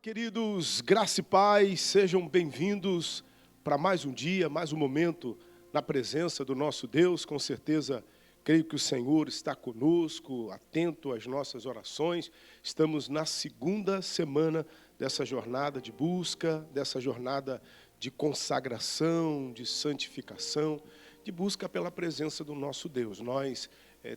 Queridos, graça e paz, sejam bem-vindos para mais um dia, mais um momento na presença do nosso Deus. Com certeza, creio que o Senhor está conosco, atento às nossas orações. Estamos na segunda semana dessa jornada de busca, dessa jornada de consagração, de santificação, de busca pela presença do nosso Deus. Nós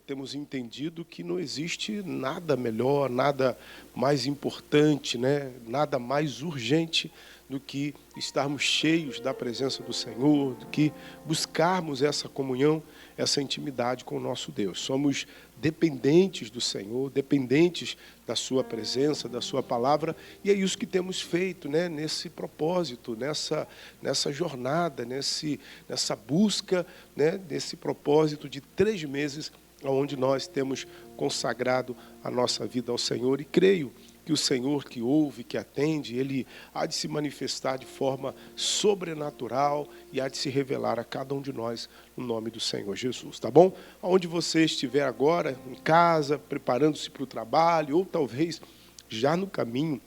temos entendido que não existe nada melhor, nada mais importante, né? Nada mais urgente do que estarmos cheios da presença do Senhor, do que buscarmos essa comunhão, essa intimidade com o nosso Deus. Somos dependentes do Senhor, dependentes da sua presença, da sua palavra, e é isso que temos feito, né? Nesse propósito, nessa jornada, nessa busca, né? Nesse propósito de 3 meses, onde nós temos consagrado a nossa vida ao Senhor, e creio que o Senhor que ouve, que atende, Ele há de se manifestar de forma sobrenatural e há de se revelar a cada um de nós no nome do Senhor Jesus, tá bom? Onde você estiver agora, em casa, preparando-se para o trabalho, ou talvez já no caminho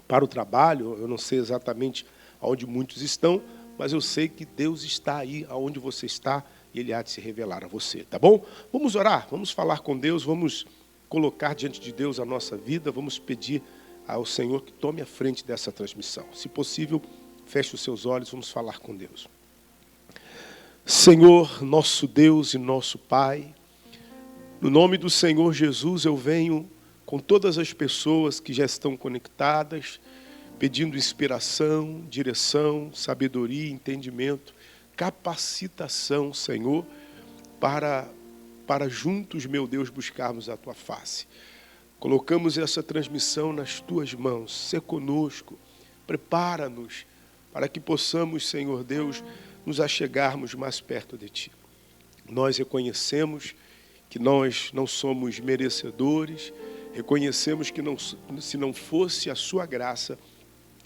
para o trabalho, eu não sei exatamente aonde muitos estão, mas eu sei que Deus está aí aonde você está, e Ele há de se revelar a você, tá bom? Vamos orar, vamos falar com Deus, vamos colocar diante de Deus a nossa vida, vamos pedir ao Senhor que tome a frente dessa transmissão. Se possível, feche os seus olhos, vamos falar com Deus. Senhor, nosso Deus e nosso Pai, no nome do Senhor Jesus, eu venho com todas as pessoas que já estão conectadas, pedindo inspiração, direção, sabedoria, entendimento, capacitação, Senhor, para juntos, meu Deus, buscarmos a Tua face. Colocamos essa transmissão nas Tuas mãos, sê conosco, prepara-nos para que possamos, Senhor Deus, nos achegarmos mais perto de Ti. Nós reconhecemos que nós não somos merecedores, reconhecemos que se não fosse a Sua graça,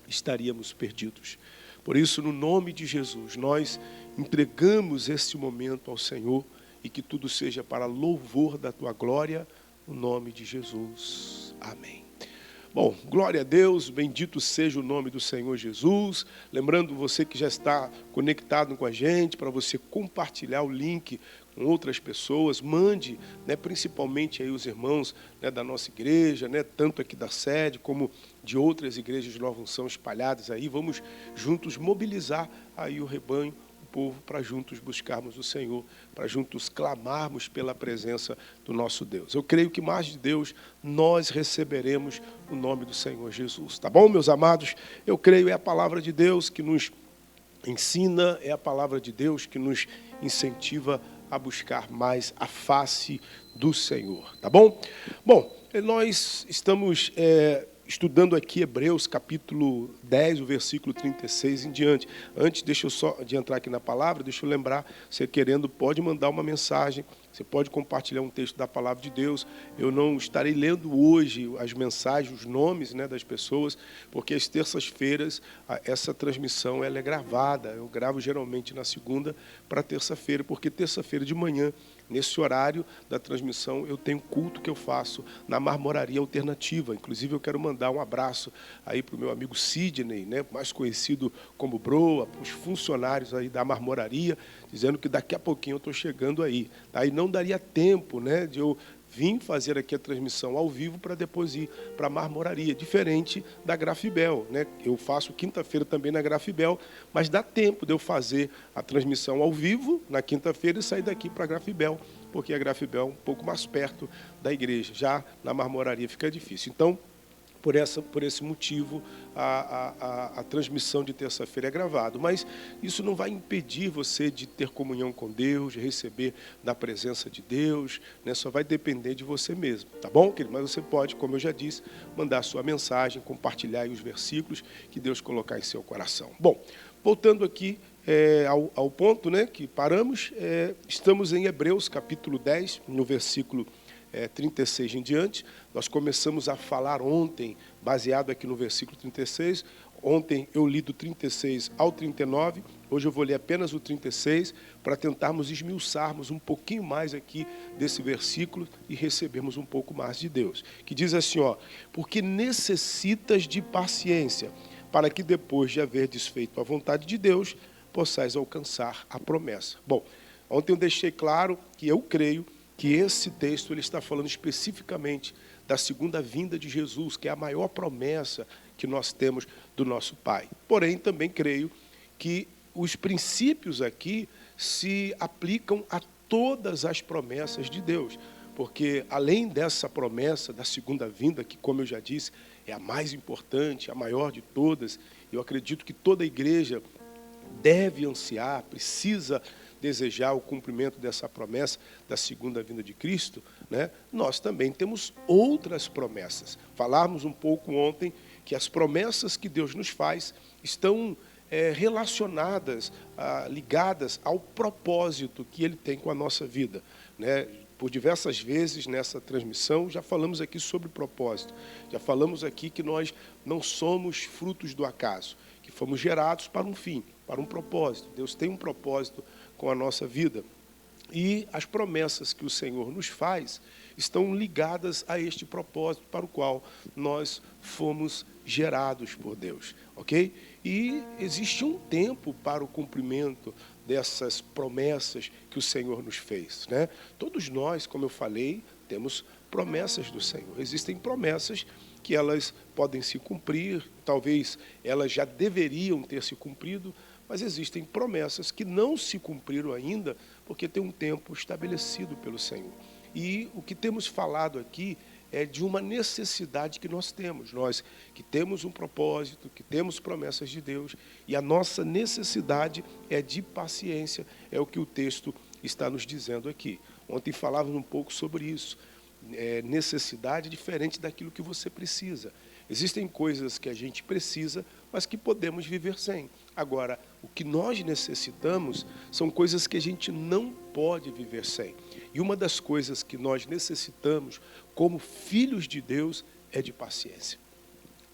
estaríamos perdidos. Por isso, no nome de Jesus, nós entregamos esse momento ao Senhor e que tudo seja para louvor da Tua glória, no nome de Jesus. Amém. Bom, glória a Deus, bendito seja o nome do Senhor Jesus. Lembrando você que já está conectado com a gente, para você compartilhar o link com outras pessoas, mande, né, principalmente aí os irmãos, né, da nossa igreja, né, tanto aqui da sede como de outras igrejas de Nova Unção espalhadas aí. Vamos juntos mobilizar aí o rebanho, o povo, para juntos buscarmos o Senhor, para juntos clamarmos pela presença do nosso Deus. Eu creio que mais de Deus nós receberemos o nome do Senhor Jesus. Tá bom, meus amados? Eu creio é a palavra de Deus que nos ensina, é a palavra de Deus que nos incentiva a buscar mais a face do Senhor, tá bom? Bom, nós estamos estudando aqui Hebreus capítulo 10, o versículo 36 em diante. Antes, deixa eu só de entrar aqui na palavra, deixa eu lembrar, você querendo, pode mandar uma mensagem, você pode compartilhar um texto da palavra de Deus. Eu não estarei lendo hoje as mensagens, os nomes, né, das pessoas, porque às terças-feiras essa transmissão ela é gravada. Eu gravo geralmente na segunda para terça-feira, porque terça-feira de manhã, nesse horário da transmissão, eu tenho culto que eu faço na Marmoraria Alternativa. Inclusive, eu quero mandar um abraço aí para o meu amigo Sidney, né, mais conhecido como Broa, para os funcionários aí da Marmoraria, dizendo que daqui a pouquinho eu estou chegando aí. Aí não daria tempo, né, de eu vim fazer aqui a transmissão ao vivo para depois ir para a Marmoraria, diferente da Grafibel, né? Eu faço quinta-feira também na Grafibel, mas dá tempo de eu fazer a transmissão ao vivo na quinta-feira e sair daqui para a Grafibel, porque a Grafibel é um pouco mais perto da igreja. Já na Marmoraria fica difícil. Então, por esse motivo, a transmissão de terça-feira é gravada. Mas isso não vai impedir você de ter comunhão com Deus, de receber da presença de Deus, né? Só vai depender de você mesmo, tá bom, querido? Mas você pode, como eu já disse, mandar a sua mensagem, compartilhar aí os versículos que Deus colocar em seu coração. Bom, voltando aqui ao ponto, né, que paramos, estamos em Hebreus capítulo 10, no versículo 36 em diante. Nós começamos a falar ontem, baseado aqui no versículo 36, Ontem eu li do 36 ao 39, hoje eu vou ler apenas o 36, para tentarmos esmiuçarmos um pouquinho mais aqui desse versículo e recebermos um pouco mais de Deus. Que diz assim, ó, porque necessitas de paciência, para que depois de haver desfeito a vontade de Deus, possais alcançar a promessa. Bom, ontem eu deixei claro que eu creio que esse texto ele está falando especificamente da segunda vinda de Jesus, que é a maior promessa que nós temos do nosso Pai. Porém, também creio que os princípios aqui se aplicam a todas as promessas de Deus, porque além dessa promessa da segunda vinda, que, como eu já disse, é a mais importante, a maior de todas, eu acredito que toda igreja deve ansiar, precisa desejar o cumprimento dessa promessa da segunda vinda de Cristo, né? Nós também temos outras promessas. Falamos um pouco ontem que as promessas que Deus nos faz estão relacionadas, ligadas ao propósito que Ele tem com a nossa vida, né? Por diversas vezes nessa transmissão já falamos aqui sobre propósito, já falamos aqui que nós não somos frutos do acaso, que fomos gerados para um fim, para um propósito. Deus tem um propósito com a nossa vida. E as promessas que o Senhor nos faz estão ligadas a este propósito para o qual nós fomos gerados por Deus, ok? E existe um tempo para o cumprimento dessas promessas que o Senhor nos fez, né? Todos nós, como eu falei, temos promessas do Senhor. Existem promessas que elas podem se cumprir, talvez elas já deveriam ter se cumprido, mas existem promessas que não se cumpriram ainda, porque tem um tempo estabelecido pelo Senhor. E o que temos falado aqui é de uma necessidade que nós que temos um propósito, que temos promessas de Deus, e a nossa necessidade é de paciência, é o que o texto está nos dizendo aqui. Ontem falávamos um pouco sobre isso. Necessidade diferente daquilo que você precisa. Existem coisas que a gente precisa, mas que podemos viver sem. Agora, o que nós necessitamos são coisas que a gente não pode viver sem. E uma das coisas que nós necessitamos, como filhos de Deus, é de paciência.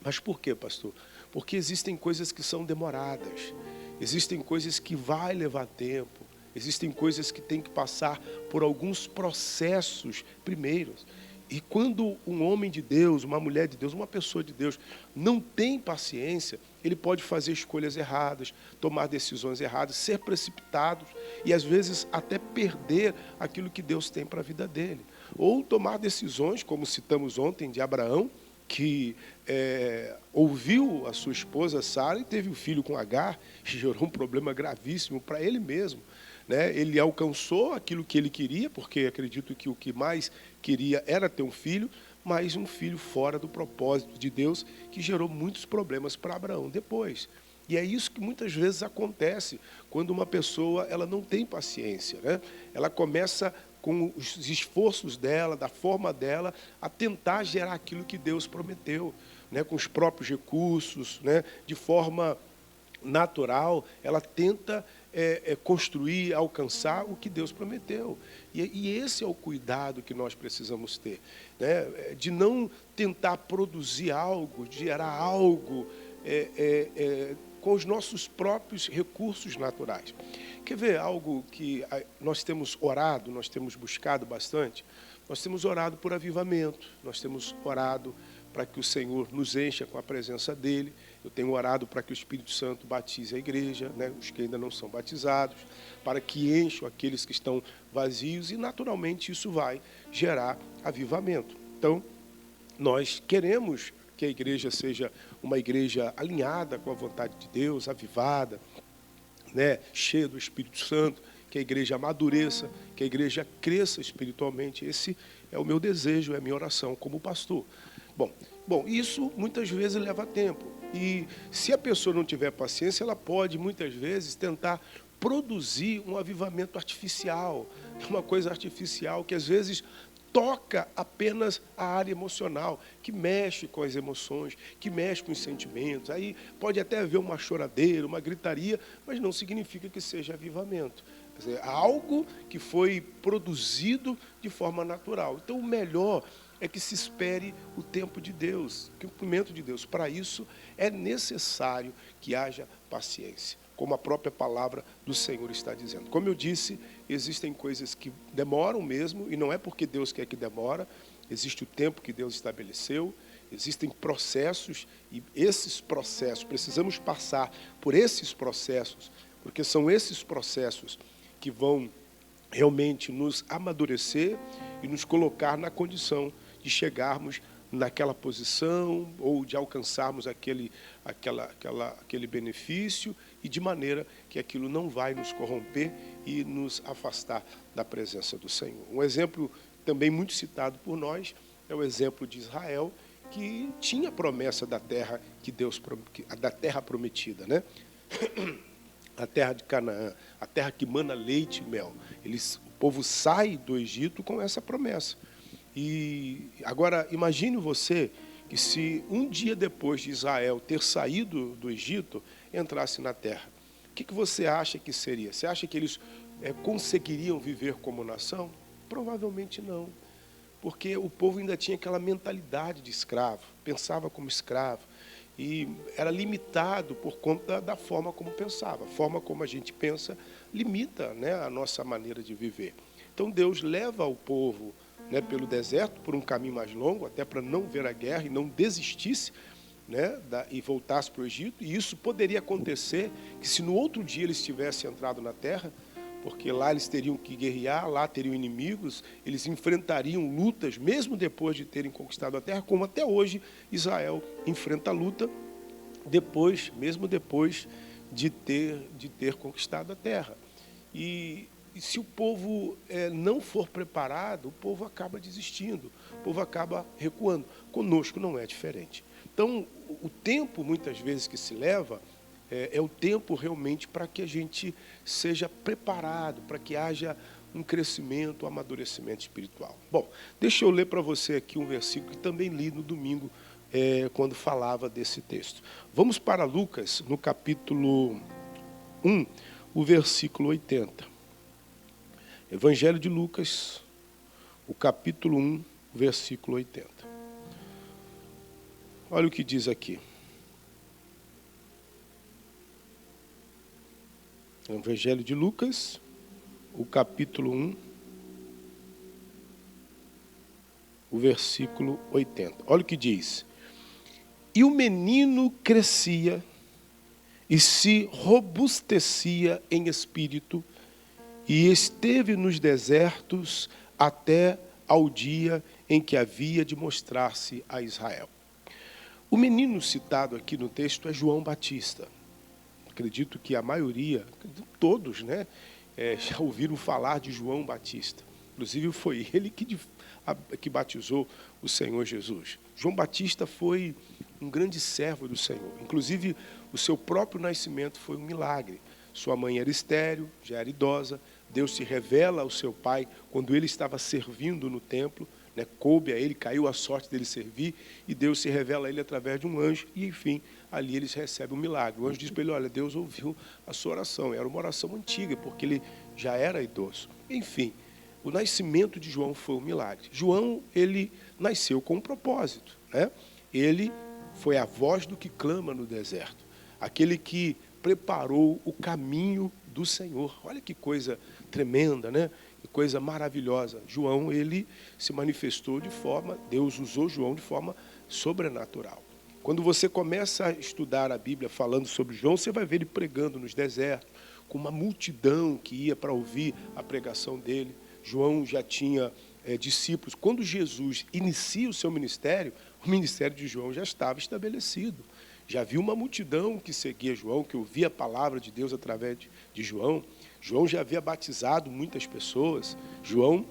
Mas por quê, pastor? Porque existem coisas que são demoradas, existem coisas que vai levar tempo, existem coisas que têm que passar por alguns processos primeiros. E quando um homem de Deus, uma mulher de Deus, uma pessoa de Deus não tem paciência, ele pode fazer escolhas erradas, tomar decisões erradas, ser precipitado e às vezes até perder aquilo que Deus tem para a vida dele. Ou tomar decisões, como citamos ontem de Abraão, que ouviu a sua esposa Sara e teve um filho com Agar, e gerou um problema gravíssimo para ele mesmo. Né? Ele alcançou aquilo que ele queria, porque acredito que o que mais queria era ter um filho, mas um filho fora do propósito de Deus, que gerou muitos problemas para Abraão depois. E é isso que muitas vezes acontece quando uma pessoa ela não tem paciência, né? Ela começa com os esforços dela, da forma dela, a tentar gerar aquilo que Deus prometeu, né? Com os próprios recursos, né? De forma natural, ela tenta construir, alcançar o que Deus prometeu. E esse é o cuidado que nós precisamos ter, né? De não tentar produzir algo, de gerar algo com os nossos próprios recursos naturais. Quer ver algo que nós temos orado, nós temos buscado bastante? Nós temos orado por avivamento, nós temos orado para que o Senhor nos encha com a presença dEle. Eu tenho orado para que o Espírito Santo batize a igreja, né, os que ainda não são batizados, para que encham aqueles que estão vazios, e naturalmente isso vai gerar avivamento. Então, nós queremos que a igreja seja uma igreja alinhada com a vontade de Deus, avivada, né, cheia do Espírito Santo, que a igreja amadureça, que a igreja cresça espiritualmente. Esse é o meu desejo, é a minha oração como pastor. Bom, isso muitas vezes leva tempo. E se a pessoa não tiver paciência, ela pode muitas vezes tentar produzir um avivamento artificial, uma coisa artificial que às vezes toca apenas a área emocional, que mexe com as emoções, que mexe com os sentimentos. Aí pode até haver uma choradeira, uma gritaria, mas não significa que seja avivamento. Quer dizer, algo que foi produzido de forma natural. Então, o melhor é que se espere o tempo de Deus, o cumprimento de Deus. Para isso, é necessário que haja paciência, como a própria palavra do Senhor está dizendo. Como eu disse, existem coisas que demoram mesmo, e não é porque Deus quer que demora, existe o tempo que Deus estabeleceu, existem processos, e esses processos, precisamos passar por esses processos, porque são esses processos que vão realmente nos amadurecer e nos colocar na condição de chegarmos naquela posição ou de alcançarmos aquele benefício, e de maneira que aquilo não vai nos corromper e nos afastar da presença do Senhor. Um exemplo também muito citado por nós é o exemplo de Israel, que tinha promessa da terra da terra prometida, né? A terra de Canaã, a terra que mana leite e mel. O povo sai do Egito com essa promessa. E agora, imagine você que se um dia depois de Israel ter saído do Egito, entrasse na terra. O que você acha que seria? Você acha que eles conseguiriam viver como nação? Provavelmente não. Porque o povo ainda tinha aquela mentalidade de escravo, pensava como escravo. E era limitado por conta da forma como pensava. A forma como a gente pensa limita, né, a nossa maneira de viver. Então Deus leva o povo, né, pelo deserto, por um caminho mais longo, até para não ver a guerra e não desistisse, né, e voltasse para o Egito. E isso poderia acontecer que se no outro dia eles tivessem entrado na terra, porque lá eles teriam que guerrear, lá teriam inimigos, eles enfrentariam lutas, mesmo depois de terem conquistado a terra, como até hoje Israel enfrenta a luta, mesmo depois de ter conquistado a terra. E se o povo não for preparado, o povo acaba desistindo, o povo acaba recuando. Conosco não é diferente. Então, o tempo, muitas vezes, que se leva, é o tempo realmente para que a gente seja preparado, para que haja um crescimento, um amadurecimento espiritual. Bom, deixa eu ler para você aqui um versículo que também li no domingo, quando falava desse texto. Vamos para Lucas, no capítulo 1, o versículo 80. Evangelho de Lucas, o capítulo 1, o versículo 80. Olha o que diz aqui. Evangelho de Lucas, o capítulo 1, o versículo 80. Olha o que diz. E o menino crescia e se robustecia em espírito, e esteve nos desertos até ao dia em que havia de mostrar-se a Israel. O menino citado aqui no texto é João Batista. Acredito que a maioria, todos, né, já ouviram falar de João Batista. Inclusive foi ele que batizou o Senhor Jesus. João Batista foi um grande servo do Senhor. Inclusive, o seu próprio nascimento foi um milagre. Sua mãe era estéril, já era idosa. Deus se revela ao seu pai quando ele estava servindo no templo, né, coube a ele, caiu a sorte dele servir, e Deus se revela a ele através de um anjo, e enfim, ali eles recebem um milagre. O anjo diz para ele, olha, Deus ouviu a sua oração. Era uma oração antiga, porque ele já era idoso. Enfim, o nascimento de João foi um milagre. João, ele nasceu com um propósito, né? Ele foi a voz do que clama no deserto, aquele que preparou o caminho do Senhor. Olha que coisa tremenda, né? Que coisa maravilhosa. João, ele se manifestou Deus usou João de forma sobrenatural. Quando você começa a estudar a Bíblia falando sobre João, você vai ver ele pregando nos desertos, com uma multidão que ia para ouvir a pregação dele. João já tinha discípulos. Quando Jesus inicia o seu ministério, o ministério de João já estava estabelecido. Já havia uma multidão que seguia João, que ouvia a palavra de Deus através de João. João já havia batizado muitas pessoas. João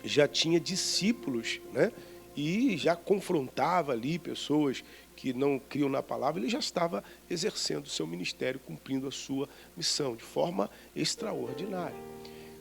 já tinha discípulos, né? E já confrontava ali pessoas que não criam na palavra. Ele já estava exercendo o seu ministério, cumprindo a sua missão de forma extraordinária.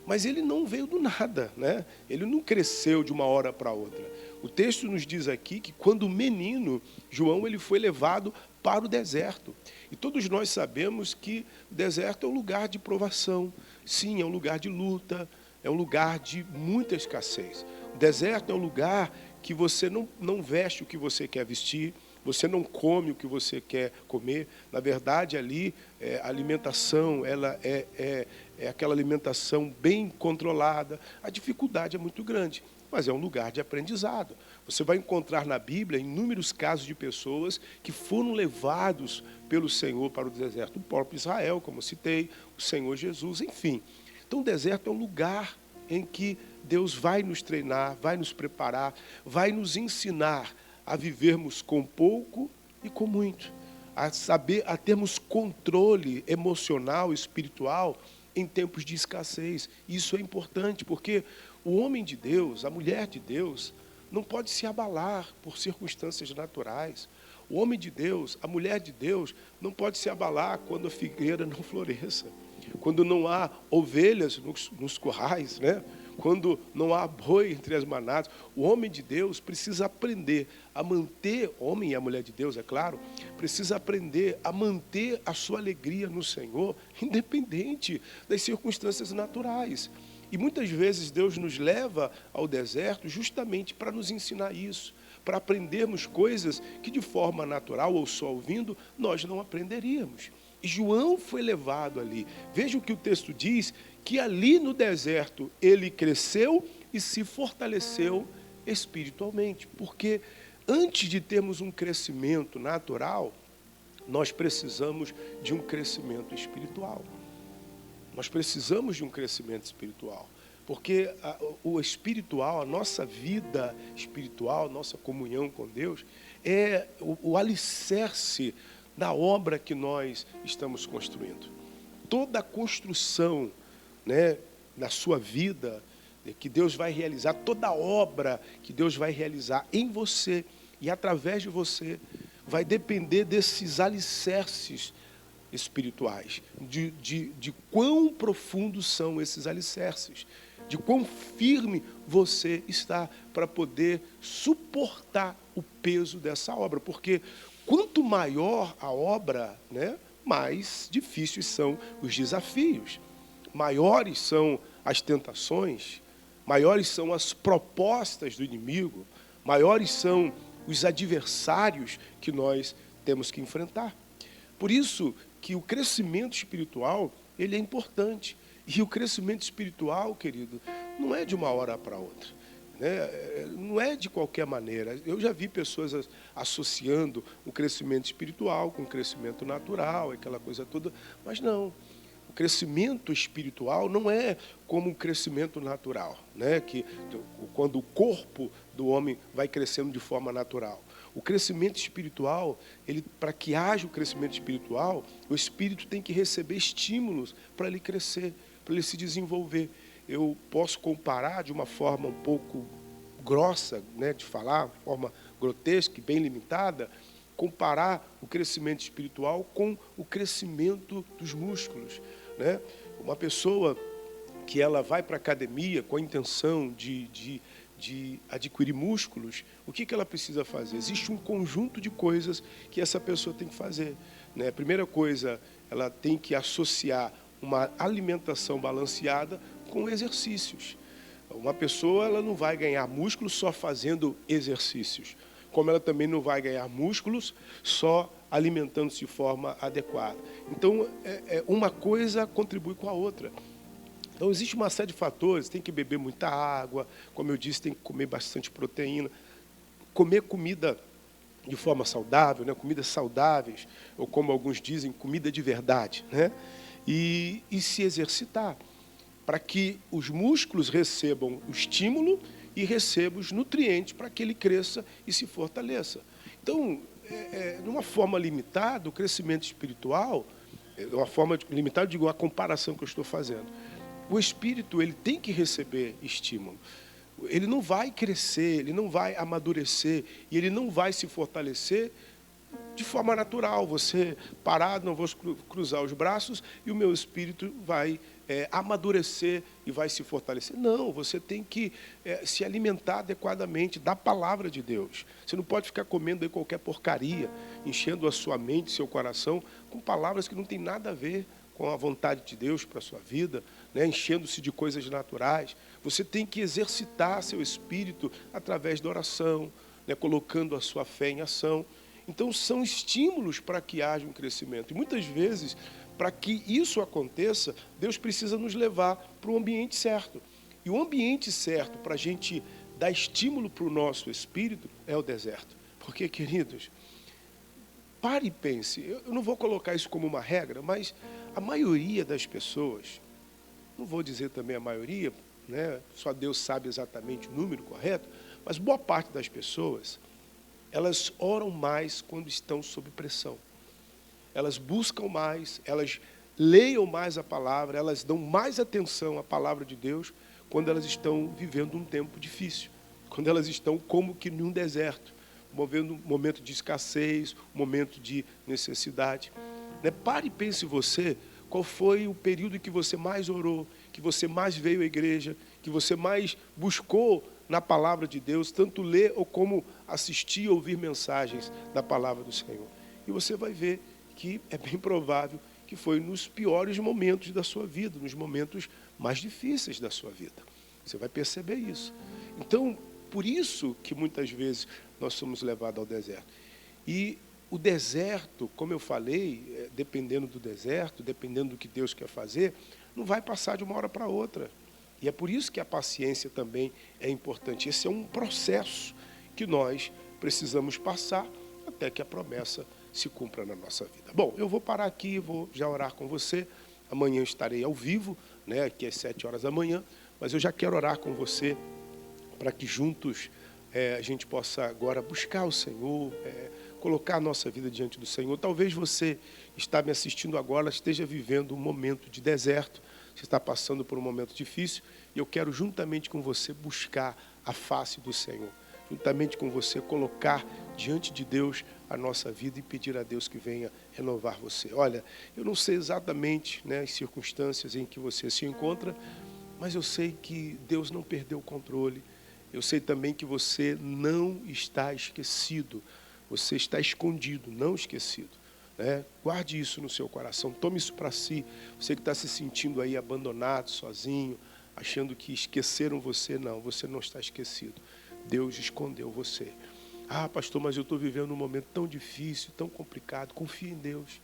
Mas ele não veio do nada, né? Ele não cresceu de uma hora para outra. O texto nos diz aqui que quando menino, João ele foi levado para o deserto. E todos nós sabemos que o deserto é um lugar de provação. sim, é um lugar de luta, é um lugar de muita escassez. O deserto é um lugar que você não veste o que você quer vestir, você não come o que você quer comer. Na verdade, ali, a alimentação, ela é aquela alimentação bem controlada. A dificuldade é muito grande, mas é um lugar de aprendizado. Você vai encontrar na Bíblia inúmeros casos de pessoas que foram levados pelo Senhor para o deserto. O próprio Israel, como eu citei, o Senhor Jesus, enfim. Então, o deserto é um lugar em que Deus vai nos treinar, vai nos preparar, vai nos ensinar a vivermos com pouco e com muito, a termos controle emocional, espiritual em tempos de escassez. Isso é importante, porque o homem de Deus, a mulher de Deus, não pode se abalar por circunstâncias naturais. O homem de Deus, a mulher de Deus, não pode se abalar quando a figueira não floresça, quando não há ovelhas nos currais, né? Quando não há boi entre as manadas. O homem de Deus precisa aprender a manter, homem e a mulher de Deus, é claro, precisa aprender a manter a sua alegria no Senhor, independente das circunstâncias naturais. E muitas vezes Deus nos leva ao deserto justamente para nos ensinar isso, para aprendermos coisas que de forma natural ou só ouvindo nós não aprenderíamos. E João foi levado ali. Veja o que o texto diz, que ali no deserto ele cresceu e se fortaleceu espiritualmente. Porque antes de termos um crescimento natural, nós precisamos de um crescimento espiritual. Nós precisamos de um crescimento espiritual. Porque o espiritual, a nossa vida espiritual, a nossa comunhão com Deus, é o alicerce da obra que nós estamos construindo. Toda a construção, né, na sua vida, que Deus vai realizar, toda a obra que Deus vai realizar em você e através de você, vai depender desses alicerces espirituais, de quão profundos são esses alicerces, de quão firme você está para poder suportar o peso dessa obra, porque quanto maior a obra, né, mais difíceis são os desafios, maiores são as tentações, maiores são as propostas do inimigo, maiores são os adversários que nós temos que enfrentar. Por isso que o crescimento espiritual, ele é importante. E o crescimento espiritual, querido, não é de uma hora para outra, né? Não é de qualquer maneira. Eu já vi pessoas associando o crescimento espiritual com o crescimento natural, aquela coisa toda, mas não. O crescimento espiritual não é como um crescimento natural, né? Que quando o corpo do homem vai crescendo de forma natural. O crescimento espiritual, para que haja o crescimento espiritual, o espírito tem que receber estímulos para ele crescer, para ele se desenvolver. Eu posso comparar de uma forma um pouco grossa, né, de falar, de forma grotesca e bem limitada, comparar o crescimento espiritual com o crescimento dos músculos, né? Uma pessoa que ela vai para a academia com a intenção de adquirir músculos, o que ela precisa fazer? Existe um conjunto de coisas que essa pessoa tem que fazer, né? A primeira coisa, ela tem que associar uma alimentação balanceada com exercícios. Uma pessoa, ela não vai ganhar músculos só fazendo exercícios, como ela também não vai ganhar músculos só alimentando-se de forma adequada. Então, uma coisa contribui com a outra. Então, existe uma série de fatores, tem que beber muita água, como eu disse, tem que comer bastante proteína, comer comida de forma saudável, né? Comidas saudáveis, ou como alguns dizem, comida de verdade, né? E se exercitar, para que os músculos recebam o estímulo e recebam os nutrientes para que ele cresça e se fortaleça. Então, de uma forma limitada, o crescimento espiritual, de uma forma limitada, eu digo a comparação que eu estou fazendo, o espírito, ele tem que receber estímulo. Ele não vai crescer, ele não vai amadurecer e ele não vai se fortalecer de forma natural. Você parado, não vou cruzar os braços e o meu espírito vai amadurecer e vai se fortalecer. Não, você tem que se alimentar adequadamente da palavra de Deus. Você não pode ficar comendo aí qualquer porcaria, enchendo a sua mente, seu coração, com palavras que não tem nada a ver com a vontade de Deus para a sua vida, né, enchendo-se de coisas naturais. Você tem que exercitar seu espírito através da oração, né, colocando a sua fé em ação. Então, são estímulos para que haja um crescimento. E muitas vezes, para que isso aconteça, Deus precisa nos levar para o ambiente certo. E o ambiente certo para a gente dar estímulo para o nosso espírito é o deserto. Porque, queridos, pare e pense. Eu não vou colocar isso como uma regra, mas a maioria das pessoas, não vou dizer também a maioria, né, só Deus sabe exatamente o número correto, mas boa parte das pessoas, elas oram mais quando estão sob pressão. Elas buscam mais, elas leiam mais a palavra, elas dão mais atenção à palavra de Deus quando elas estão vivendo um tempo difícil, quando elas estão como que num deserto, movendo um momento de escassez, um momento de necessidade. Né? Pare e pense você, qual foi o período em que você mais orou, que você mais veio à igreja, que você mais buscou na palavra de Deus, tanto ler ou como assistir ou ouvir mensagens da palavra do Senhor. E você vai ver que é bem provável que foi nos piores momentos da sua vida, nos momentos mais difíceis da sua vida. Você vai perceber isso. Então, por isso que muitas vezes nós somos levados ao deserto. E o deserto, como eu falei, dependendo do deserto, dependendo do que Deus quer fazer, não vai passar de uma hora para outra. E é por isso que a paciência também é importante. Esse é um processo que nós precisamos passar até que a promessa se cumpra na nossa vida. Bom, eu vou parar aqui, vou já orar com você. Amanhã eu estarei ao vivo, né, aqui às 7 horas da manhã, mas eu já quero orar com você para que juntos a gente possa agora buscar o Senhor, colocar a nossa vida diante do Senhor. Talvez você está me assistindo agora, esteja vivendo um momento de deserto, você está passando por um momento difícil, e eu quero juntamente com você buscar a face do Senhor, juntamente com você colocar diante de Deus a nossa vida e pedir a Deus que venha renovar você. Olha, eu não sei exatamente, né, as circunstâncias em que você se encontra, mas eu sei que Deus não perdeu o controle. Eu sei também que você não está esquecido, você está escondido, não esquecido. Né? Guarde isso no seu coração, tome isso para si. Você que está se sentindo aí abandonado, sozinho, achando que esqueceram você, não, você não está esquecido. Deus escondeu você. Ah, pastor, mas eu estou vivendo um momento tão difícil, tão complicado. Confie em Deus.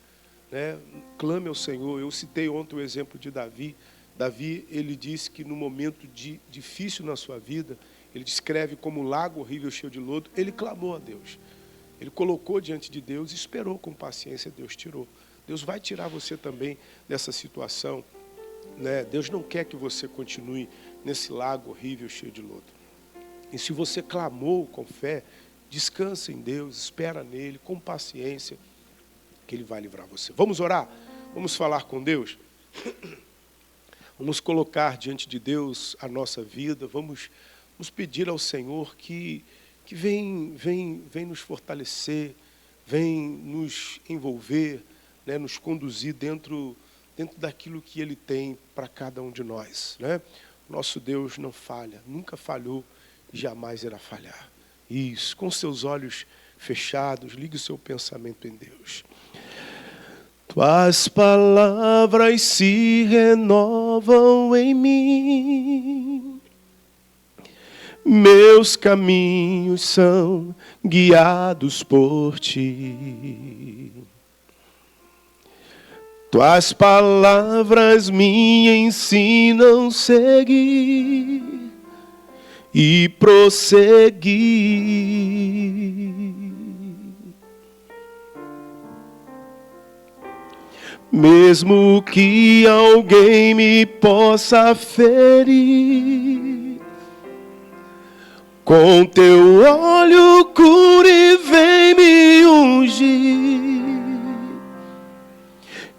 Né? Clame ao Senhor. Eu citei ontem o exemplo de Davi. Davi, ele disse que no momento difícil na sua vida, ele descreve como um lago horrível cheio de lodo, ele clamou a Deus. Ele colocou diante de Deus e esperou com paciência, Deus tirou. Deus vai tirar você também dessa situação. Né? Deus não quer que você continue nesse lago horrível cheio de lodo. E se você clamou com fé, descansa em Deus, espera nele, com paciência, que Ele vai livrar você. Vamos orar? Vamos falar com Deus? Vamos colocar diante de Deus a nossa vida, vamos pedir ao Senhor que vem nos fortalecer, vem nos envolver, né, nos conduzir dentro daquilo que Ele tem para cada um de nós. Né? Nosso Deus não falha, nunca falhou e jamais irá falhar. Isso, com seus olhos fechados, ligue o seu pensamento em Deus. Tuas palavras se renovam em mim, meus caminhos são guiados por ti. Tuas palavras me ensinam a seguir e prosseguir. Mesmo que alguém me possa ferir, com teu olho cure vem me ungir,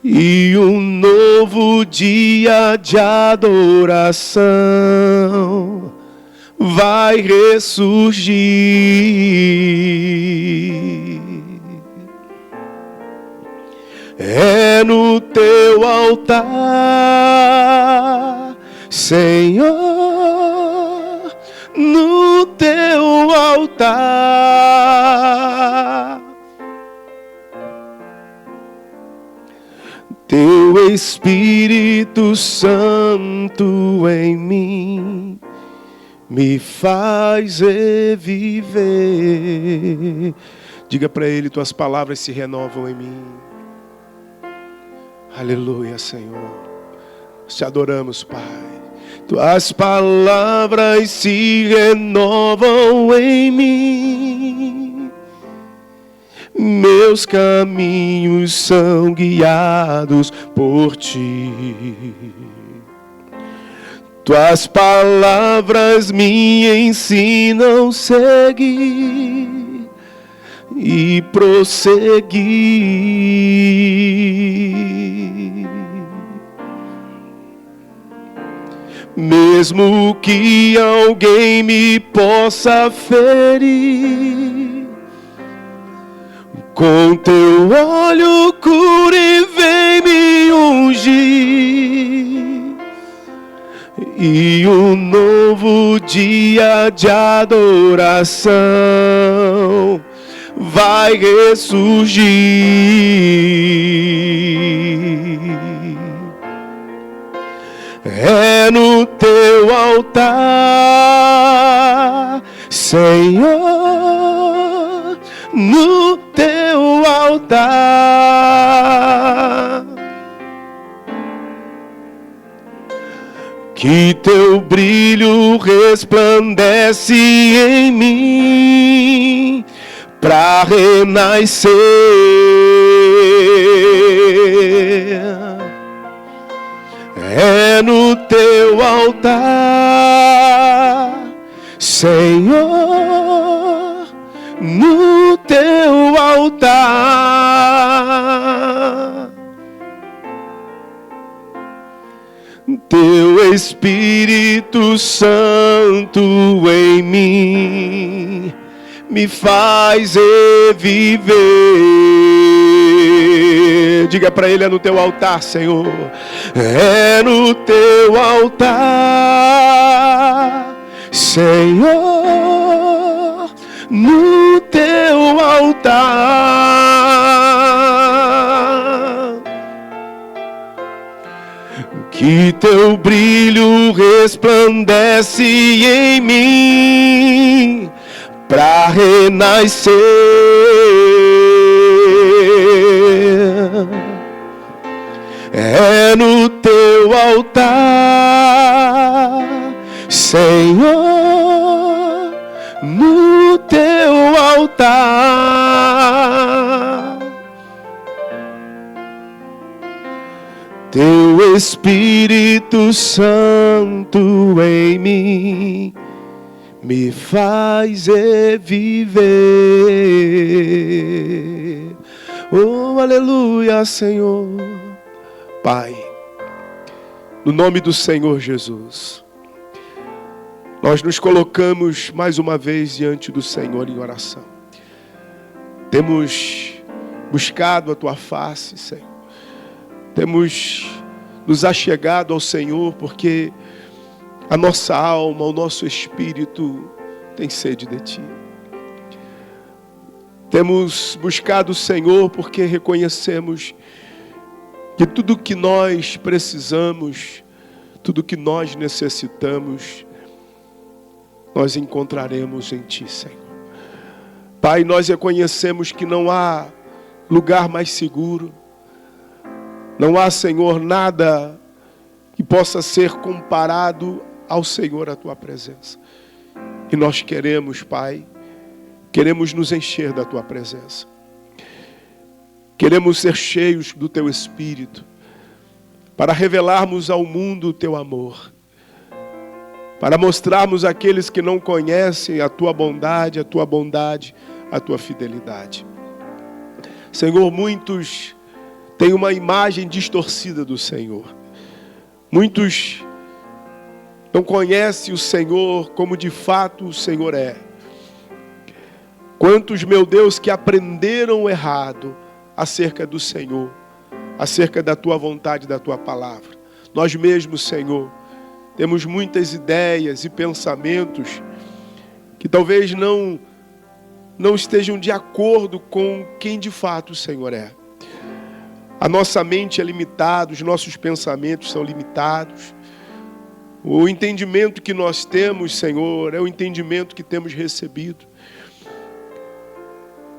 e um novo dia de adoração vai ressurgir. É no teu altar, Senhor, no teu altar, teu Espírito Santo Santo em mim me faz reviver. Diga para Ele, tuas palavras se renovam em mim. Aleluia, Senhor. Te adoramos, Pai. Tuas palavras se renovam em mim. Meus caminhos são guiados por Ti. Tuas palavras me ensinam a seguir e prosseguir. Mesmo que alguém me possa ferir, com teu olho cure vem me ungir, e um novo dia de adoração vai ressurgir. É no teu altar, Senhor, no teu altar, que teu brilho resplandece em mim para renascer. É no teu altar, Senhor, no teu altar, teu Espírito Santo em mim me faz reviver. Diga para Ele, é no teu altar, Senhor. É no teu altar, Senhor, no teu altar, que teu brilho resplandece em mim para renascer. É no teu altar, Senhor, no teu altar, teu Espírito Santo em mim me faz reviver. Oh, aleluia, Senhor. Pai, no nome do Senhor Jesus, nós nos colocamos mais uma vez diante do Senhor em oração. Temos buscado a Tua face, Senhor. Temos nos achegado ao Senhor porque a nossa alma, o nosso espírito tem sede de Ti. Temos buscado o Senhor porque reconhecemos que tudo que nós precisamos, tudo que nós necessitamos, nós encontraremos em Ti, Senhor. Pai, nós reconhecemos que não há lugar mais seguro, não há, Senhor, nada que possa ser comparado ao Senhor, a Tua presença. E nós queremos, Pai, queremos nos encher da Tua presença. Queremos ser cheios do Teu Espírito, para revelarmos ao mundo o Teu amor, para mostrarmos àqueles que não conhecem a Tua bondade, a Tua fidelidade. Senhor, muitos têm uma imagem distorcida do Senhor. Muitos não conhecem o Senhor como de fato o Senhor é. Quantos, meu Deus, que aprenderam errado acerca do Senhor, acerca da Tua vontade, da Tua palavra. Nós mesmos, Senhor, temos muitas ideias e pensamentos que talvez não estejam de acordo com quem de fato o Senhor é. A nossa mente é limitada, os nossos pensamentos são limitados. O entendimento que nós temos, Senhor, é o entendimento que temos recebido.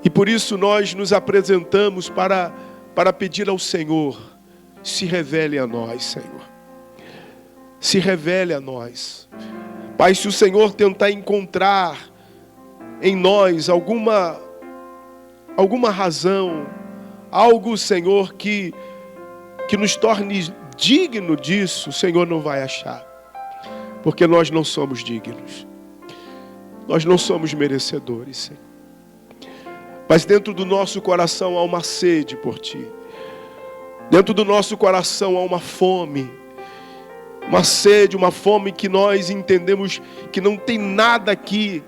E por isso nós nos apresentamos para pedir ao Senhor, se revele a nós, Senhor. Se revele a nós. Pai, se o Senhor tentar encontrar em nós alguma razão, algo, Senhor, que nos torne digno disso, o Senhor não vai achar. Porque nós não somos dignos. Nós não somos merecedores, Senhor. Mas dentro do nosso coração há uma sede por Ti. Dentro do nosso coração há uma fome. Uma sede, uma fome que nós entendemos que não tem nada aqui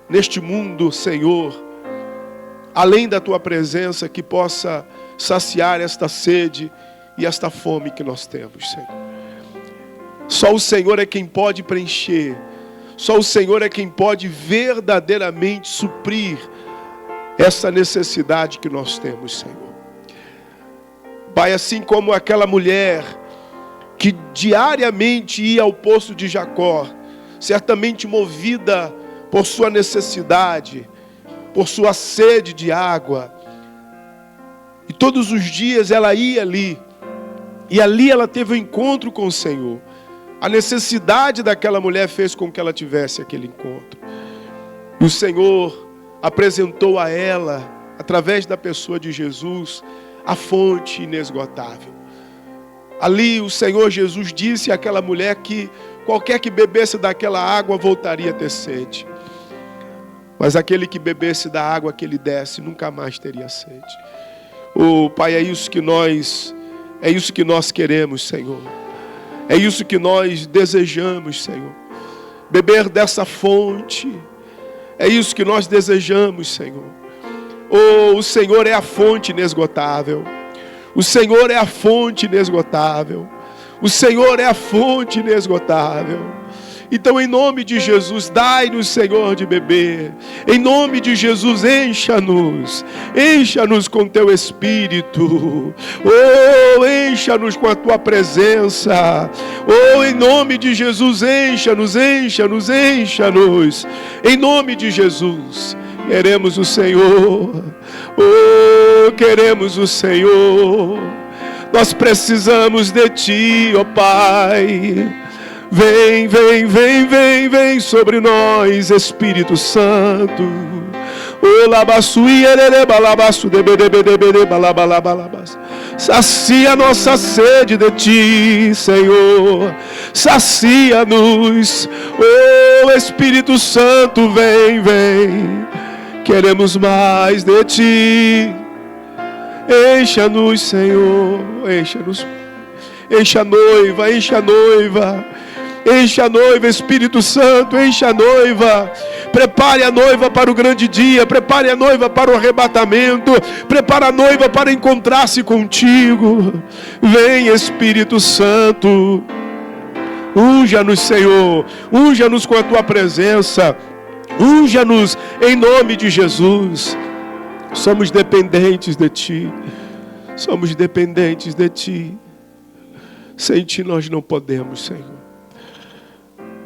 neste mundo, Senhor, além da Tua presença, que possa saciar esta sede e esta fome que nós temos, Senhor. Só o Senhor é quem pode preencher. Só o Senhor é quem pode verdadeiramente suprir essa necessidade que nós temos, Senhor. Pai, assim como aquela mulher que diariamente ia ao poço de Jacó, certamente movida por sua necessidade, por sua sede de água, e todos os dias ela ia ali, e ali ela teve um encontro com o Senhor. A necessidade daquela mulher fez com que ela tivesse aquele encontro. E o Senhor apresentou a ela, através da pessoa de Jesus, a fonte inesgotável. Ali o Senhor Jesus disse àquela mulher que qualquer que bebesse daquela água voltaria a ter sede. Mas aquele que bebesse da água que ele desse nunca mais teria sede. Oh, Pai, é isso que nós queremos, Senhor. É isso que nós desejamos, Senhor. Beber dessa fonte. É isso que nós desejamos, Senhor. Oh, o Senhor é a fonte inesgotável. O Senhor é a fonte inesgotável. O Senhor é a fonte inesgotável. Então, em nome de Jesus, dai-nos, Senhor, de beber. Em nome de Jesus, encha-nos. Encha-nos com Teu Espírito. Oh, encha-nos com a Tua presença. Oh, em nome de Jesus, encha-nos, encha-nos, encha-nos. Em nome de Jesus, queremos o Senhor. Oh, queremos o Senhor. Nós precisamos de Ti, ó Pai. Vem, vem, vem, vem, vem sobre nós, Espírito Santo. Sacia nossa sede de Ti, Senhor. Sacia-nos. Oh, Espírito Santo, vem, vem. Queremos mais de Ti. Encha-nos, Senhor. Encha-nos. Encha a noiva, encha a noiva. Encha a noiva, Espírito Santo, encha a noiva. Prepare a noiva para o grande dia. Prepare a noiva para o arrebatamento. Prepare a noiva para encontrar-se contigo. Vem, Espírito Santo. Unja-nos, Senhor. Unja-nos com a Tua presença. Unja-nos em nome de Jesus. Somos dependentes de Ti. Somos dependentes de Ti. Sem Ti nós não podemos, Senhor.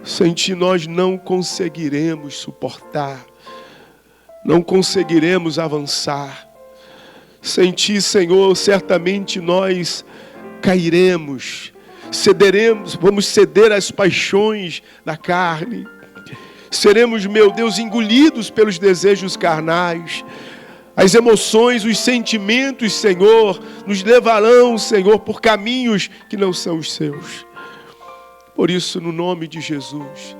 Sem Ti nós não conseguiremos suportar. Não conseguiremos avançar. Sem Ti, Senhor, certamente nós cairemos. Cederemos, vamos ceder às paixões da carne. Seremos, meu Deus, engolidos pelos desejos carnais. As emoções, os sentimentos, Senhor, nos levarão, Senhor, por caminhos que não são os Seus. Por isso, no nome de Jesus,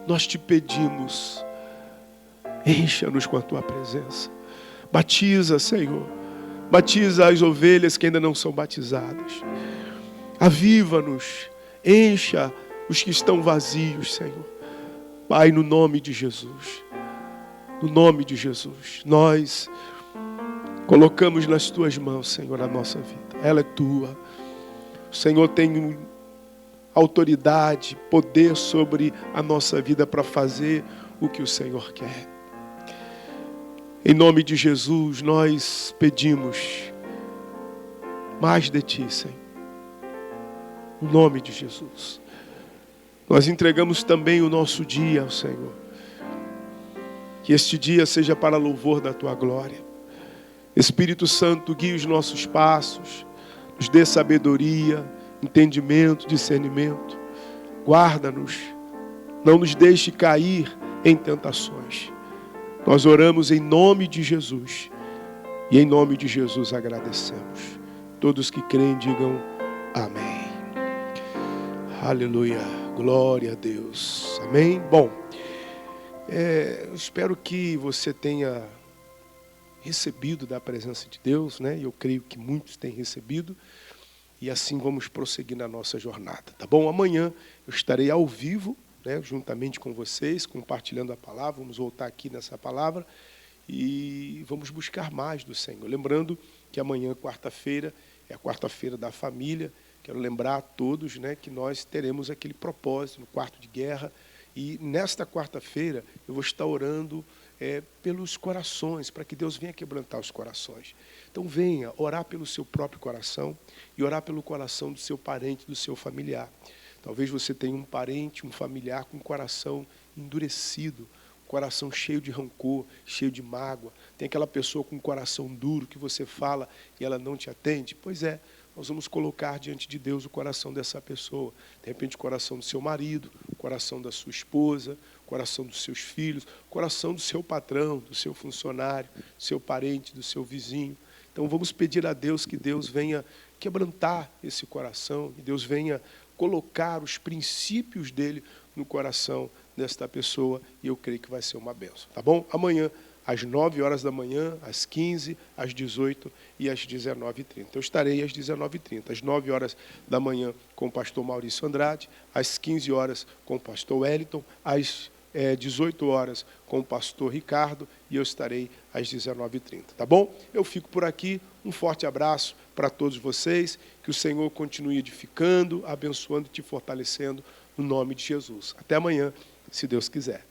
nós Te pedimos, encha-nos com a Tua presença. Batiza, Senhor. Batiza as ovelhas que ainda não são batizadas. Aviva-nos. Encha os que estão vazios, Senhor. Pai, no nome de Jesus. No nome de Jesus. Nós colocamos nas Tuas mãos, Senhor, a nossa vida. Ela é Tua. O Senhor tem autoridade, poder sobre a nossa vida para fazer o que o Senhor quer. Em nome de Jesus, nós pedimos mais de Ti, Senhor. Em nome de Jesus. Nós entregamos também o nosso dia ao Senhor. Que este dia seja para louvor da Tua glória. Espírito Santo, guie os nossos passos, nos dê sabedoria, entendimento, discernimento. Guarda-nos, não nos deixe cair em tentações. Nós oramos em nome de Jesus e em nome de Jesus agradecemos. Todos que creem digam amém. Aleluia, glória a Deus, amém. Bom, eu espero que você tenha recebido da presença de Deus, né? Eu creio que muitos têm recebido. E assim vamos prosseguir na nossa jornada, tá bom? Amanhã eu estarei ao vivo, né, juntamente com vocês, compartilhando a palavra. Vamos voltar aqui nessa palavra e vamos buscar mais do Senhor. Lembrando que amanhã, quarta-feira, é a quarta-feira da família. Quero lembrar a todos, né, que nós teremos aquele propósito no quarto de guerra. E nesta quarta-feira eu vou estar orando pelos corações, para que Deus venha quebrantar os corações. Então venha orar pelo seu próprio coração e orar pelo coração do seu parente, do seu familiar. Talvez você tenha um parente, um familiar com o coração endurecido, coração cheio de rancor, cheio de mágoa. Tem aquela pessoa com o coração duro que você fala e ela não te atende. Pois é, nós vamos colocar diante de Deus o coração dessa pessoa. De repente o coração do seu marido, o coração da sua esposa, o coração dos seus filhos, o coração do seu patrão, do seu funcionário, do seu parente, do seu vizinho. Então vamos pedir a Deus que Deus venha quebrantar esse coração, que Deus venha colocar os princípios dele no coração desta pessoa, e eu creio que vai ser uma bênção, tá bom? Amanhã, às 9 horas da manhã, às 15, às 18 e às 19h30. Eu estarei às 19h30, às 9 horas da manhã com o pastor Maurício Andrade, às 15 horas com o pastor Wellington, às 18 horas com o pastor Ricardo, e eu estarei às 19h30, tá bom? Eu fico por aqui, um forte abraço para todos vocês, que o Senhor continue edificando, abençoando e te fortalecendo, no nome de Jesus. Até amanhã, se Deus quiser.